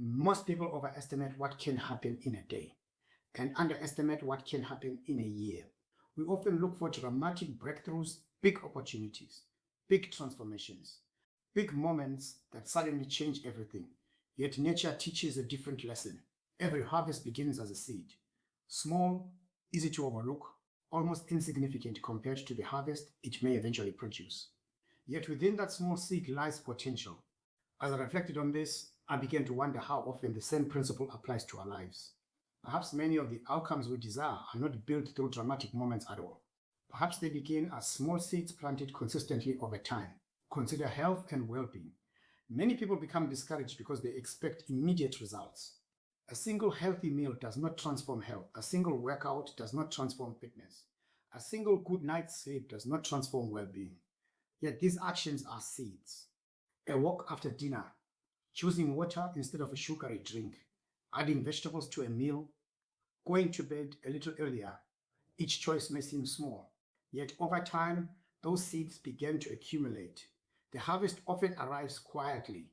Most people overestimate what can happen in a day and underestimate what can happen in a year. We often look for dramatic breakthroughs, big opportunities, big transformations, big moments that suddenly change everything. Yet nature teaches a different lesson. Every harvest begins as a seed. Small, easy to overlook, almost insignificant compared to the harvest it may eventually produce. Yet within that small seed lies potential. As I reflected on this, I began to wonder how often the same principle applies to our lives. Perhaps many of the outcomes we desire are not built through dramatic moments at all. Perhaps they begin as small seeds planted consistently over time. Consider health and well-being. Many people become discouraged because they expect immediate results. A single healthy meal does not transform health. A single workout does not transform fitness. A single good night's sleep does not transform well-being. Yet these actions are seeds. A walk after dinner, choosing water instead of a sugary drink, adding vegetables to a meal, going to bed a little earlier. Each choice may seem small, yet over time, those seeds begin to accumulate. The harvest often arrives quietly,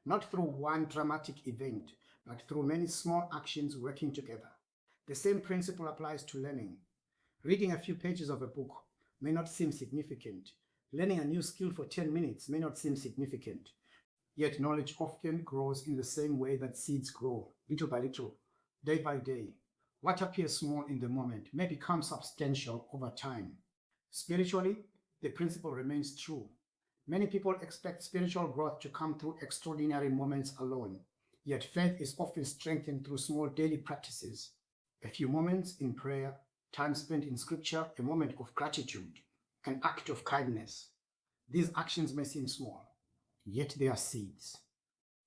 not through one dramatic event, but through many small actions working together. The same principle applies to learning. Reading a few pages of a book may not seem significant. Learning a new skill for 10 minutes may not seem significant. Yet knowledge often grows in the same way that seeds grow, little by little, day by day. What appears small in the moment may become substantial over time. Spiritually, the principle remains true. Many people expect spiritual growth to come through extraordinary moments alone, yet faith is often strengthened through small daily practices. A few moments in prayer, time spent in scripture, a moment of gratitude, an act of kindness. These actions may seem small, yet they are seeds.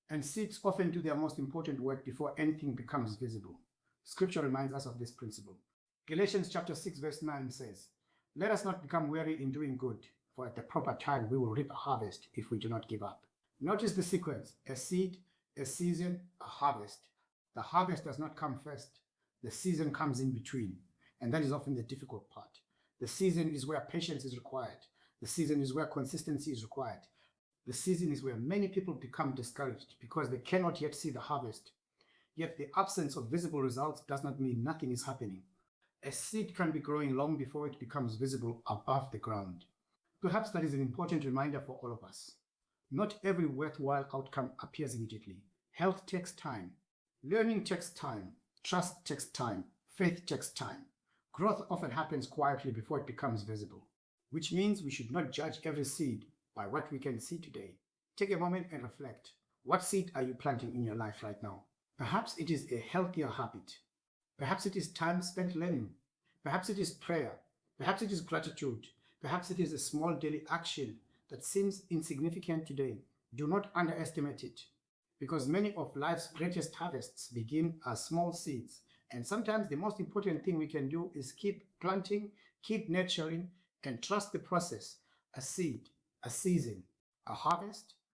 And seeds often do their most important work before anything becomes visible. Scripture reminds us of this principle. Galatians chapter 6 verse 9 says, "Let us not become weary in doing good, for at the proper time we will reap a harvest if we do not give up." Notice the sequence: a seed, a season, a harvest. The harvest does not come first. The season comes in between, and that is often the difficult part. The season is where patience is required. The season is where consistency is required. The season is where many people become discouraged because they cannot yet see the harvest. Yet the absence of visible results does not mean nothing is happening. A seed can be growing long before it becomes visible above the ground. Perhaps that is an important reminder for all of us. Not every worthwhile outcome appears immediately. Health takes time. Learning takes time. Trust takes time. Faith takes time. Growth often happens quietly before it becomes visible, which means we should not judge every seed by what we can see today. Take a moment and reflect. What seed are you planting in your life right now? Perhaps it is a healthier habit. Perhaps it is time spent learning. Perhaps it is prayer. Perhaps it is gratitude. Perhaps it is a small daily action that seems insignificant today. Do not underestimate it, because many of life's greatest harvests begin as small seeds. And sometimes the most important thing we can do is keep planting, keep nurturing, and trust the process. A seed, a season, a harvest,